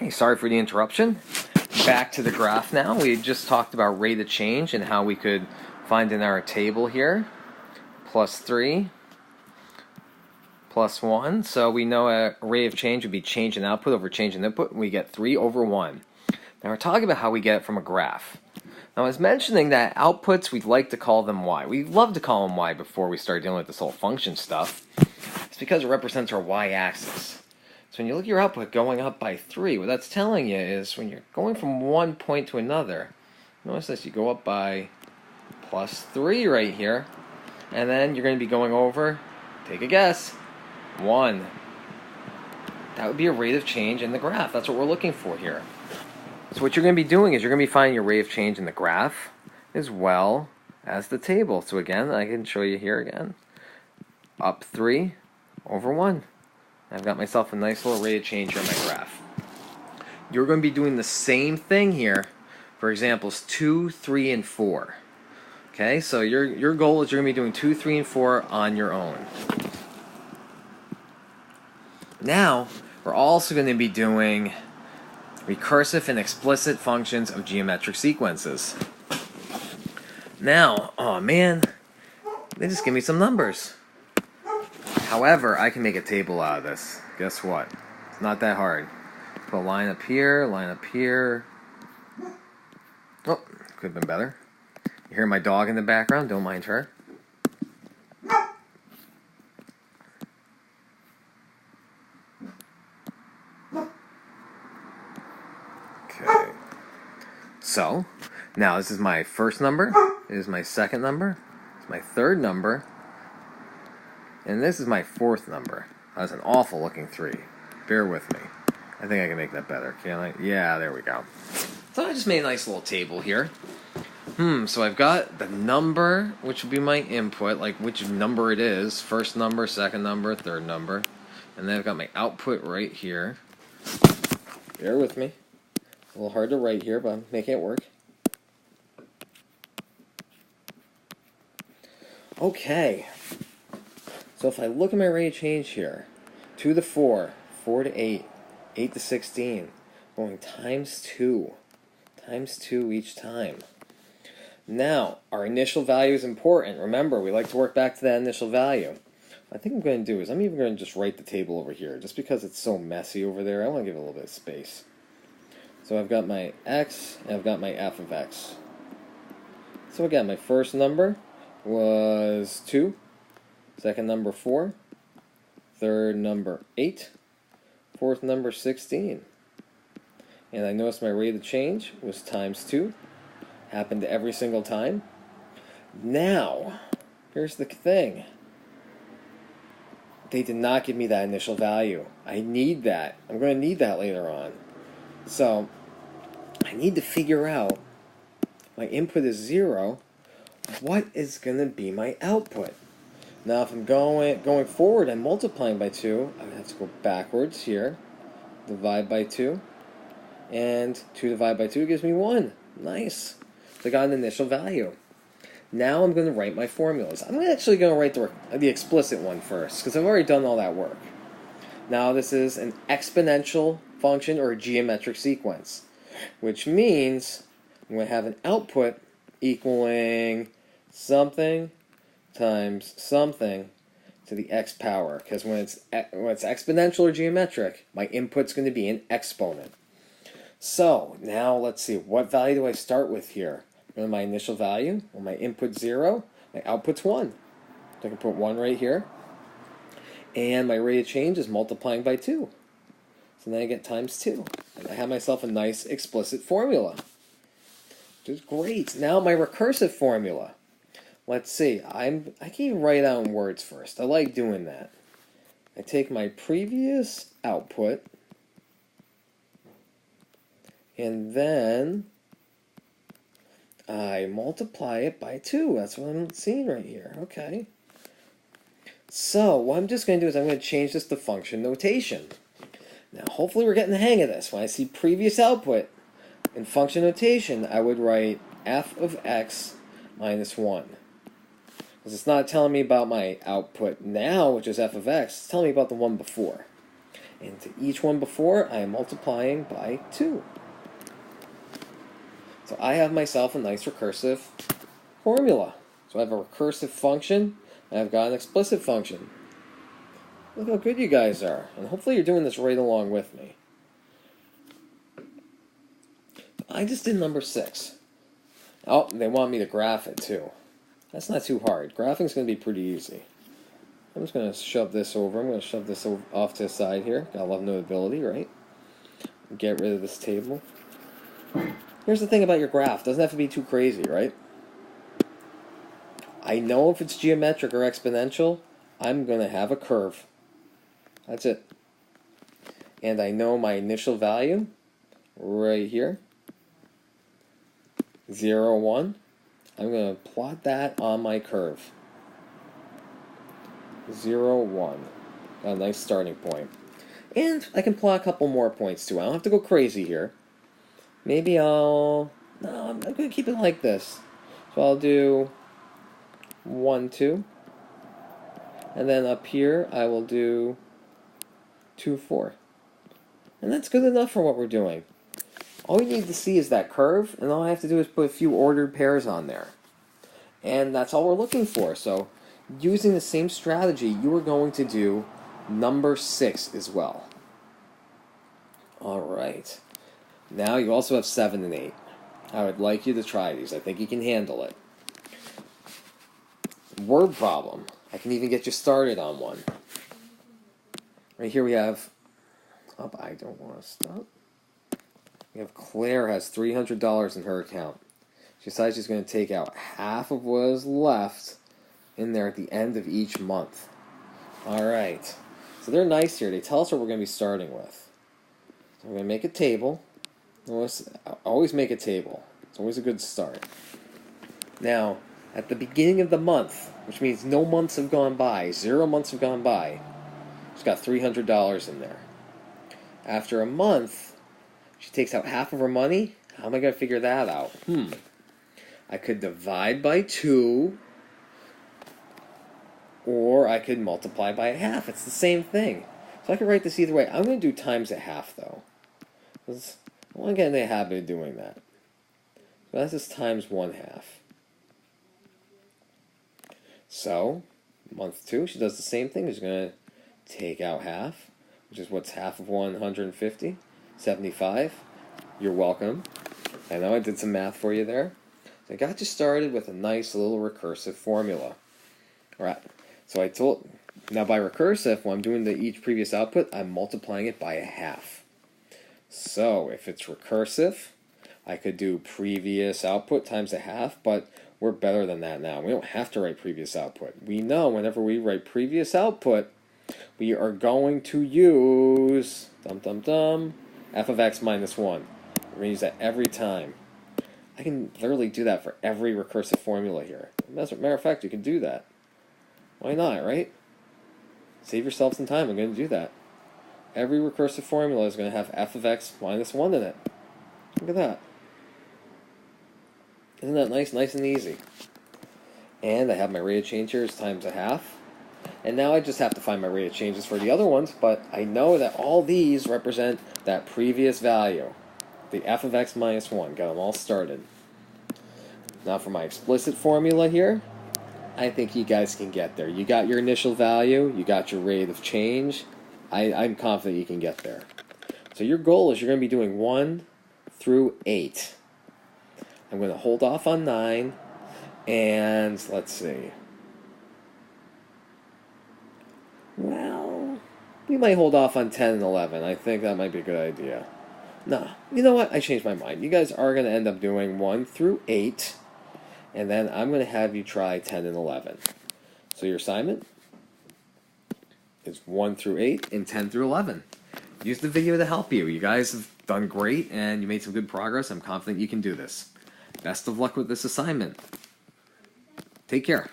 Hey, sorry for the interruption. Back to the graph now. We just talked about rate of change and how we could find in our table here. Plus 3, plus 1. So we know a rate of change would be change in output over change in input. And we get 3 over 1. Now we're talking about how we get it from a graph. Now I was mentioning that outputs, we'd like to call them y. We love to call them y before we start dealing with this whole function stuff. It's because it represents our y-axis. So when you look at your output going up by 3, what that's telling you is when you're going from one point to another, notice this, you go up by plus 3 right here, and then you're going to be going over, take a guess, 1. That would be a rate of change in the graph. That's what we're looking for here. So what you're going to be doing is you're going to be finding your rate of change in the graph as well as the table. So again, I can show you here again. Up 3 over 1. I've got myself a nice little rate of change here in my graph. You're going to be doing the same thing here for examples 2, 3, and 4. Okay, so your goal is you're going to be doing 2, 3, and 4 on your own. Now, we're also going to be doing recursive and explicit functions of geometric sequences. Now, oh man, they just give me some numbers. However, I can make a table out of this. Guess what? It's not that hard. Put a line up here, line up here. Oh, could have been better. You hear my dog in the background? Don't mind her. Okay. So, now this is my first number. This is my second number. This is my third number. And this is my fourth number. That's an awful looking 3. Bear with me. I think I can make that better. Can I? Yeah, there we go. So I just made a nice little table here. So I've got the number, which would be my input, like which number it is. First number, second number, third number. And then I've got my output right here. Bear with me. A little hard to write here, but I'm making it work. Okay. So if I look at my rate of change here, 2 to 4, 4 to 8, 8 to 16, going times 2 each time. Now, our initial value is important. Remember, we like to work back to that initial value. What I think I'm going to do is I'm even going to just write the table over here. Just because it's so messy over there, I want to give it a little bit of space. So I've got my x, and I've got my f of x. So again, my first number was 2. Second number 4, third number 8, fourth number 16. And I noticed my rate of change was times 2. Happened every single time. Now, here's the thing. They did not give me that initial value. I need that. I'm going to need that later on. So, I need to figure out, my input is 0, what is going to be my output? Now, if I'm going forward and multiplying by 2, I would have to go backwards here, divide by 2, and 2 divided by 2 gives me 1. Nice. So I got an initial value. Now I'm going to write my formulas. I'm actually going to write the explicit one first, because I've already done all that work. Now this is an exponential function or a geometric sequence, which means I'm going to have an output equaling something times something to the x power, because when it's exponential or geometric, my input's going to be an exponent. So now let's see, what value do I start with here? My initial value, well, my input's 0, my output's 1. So I can put 1 right here, and my rate of change is multiplying by 2. So then I get times 2, and I have myself a nice explicit formula, which is great. Now my recursive formula. Let's see, I can even write out in words first. I like doing that. I take my previous output, and then I multiply it by 2. That's what I'm seeing right here. Okay. So what I'm just going to do is I'm going to change this to function notation. Now hopefully we're getting the hang of this. When I see previous output in function notation, I would write f of x minus 1. Because it's not telling me about my output now, which is f of x. It's telling me about the one before. And to each one before, I am multiplying by 2. So I have myself a nice recursive formula. So I have a recursive function, and I've got an explicit function. Look how good you guys are. And hopefully you're doing this right along with me. I just did number 6. Oh, they want me to graph it too. That's not too hard. Graphing's going to be pretty easy. I'm just going to shove this over. I'm going to shove this off to the side here. Gotta love notability, right? Get rid of this table. Here's the thing about your graph. It doesn't have to be too crazy, right? I know if it's geometric or exponential, I'm going to have a curve. That's it. And I know my initial value right here, 0, 1. I'm going to plot that on my curve. 0, 1. Got a nice starting point. And I can plot a couple more points too. I don't have to go crazy here. Maybe no, I'm going to keep it like this. So I'll do 1, 2. And then up here, I will do 2, 4. And that's good enough for what we're doing. All we need to see is that curve, and all I have to do is put a few ordered pairs on there. And that's all we're looking for. So using the same strategy, you are going to do number 6 as well. Alright. Now you also have 7 and 8. I would like you to try these. I think you can handle it. Word problem. I can even get you started on one. Right here we have... Oh, I don't want to stop. We have Claire has $300 in her account. She decides she's going to take out half of what is left in there at the end of each month. Alright. So they're nice here. They tell us what we're going to be starting with. So we're going to make a table. Always make a table. It's always a good start. Now, at the beginning of the month, which means no months have gone by, 0 months have gone by, she's got $300 in there. After a month, she takes out half of her money. How am I going to figure that out? I could divide by 2, or I could multiply by a half. It's the same thing. So I could write this either way. I'm going to do times a half, though. I want to get in the habit of doing that. So that's just times 1/2. So, month 2, she does the same thing. She's going to take out half, which is what's half of 150? 75. You're welcome. I know I did some math for you there. So I got you started with a nice little recursive formula. Alright, so now by recursive, when I'm doing each previous output, I'm multiplying it by a half. So if it's recursive, I could do previous output times a half, but we're better than that now. We don't have to write previous output. We know whenever we write previous output, we are going to use f of x minus 1. We're going to use that every time. I can literally do that for every recursive formula here. As a matter of fact, you can do that. Why not, right? Save yourself some time. I'm going to do that. Every recursive formula is going to have f of x minus 1 in it. Look at that. Isn't that nice? Nice and easy. And I have my rate of change here is times a half. And now I just have to find my rate of changes for the other ones, but I know that all these represent that previous value. The f of x minus 1. Got them all started. Now for my explicit formula here, I think you guys can get there. You got your initial value, you got your rate of change. I'm confident you can get there. So your goal is you're going to be doing 1 through 8. I'm going to hold off on 9, and let's see. Well, we might hold off on 10 and 11. I think that might be a good idea. Nah, you know what? I changed my mind. You guys are going to end up doing 1 through 8, and then I'm going to have you try 10 and 11. So your assignment is 1 through 8 and 10 through 11. Use the video to help you. You guys have done great, and you made some good progress. I'm confident you can do this. Best of luck with this assignment. Take care.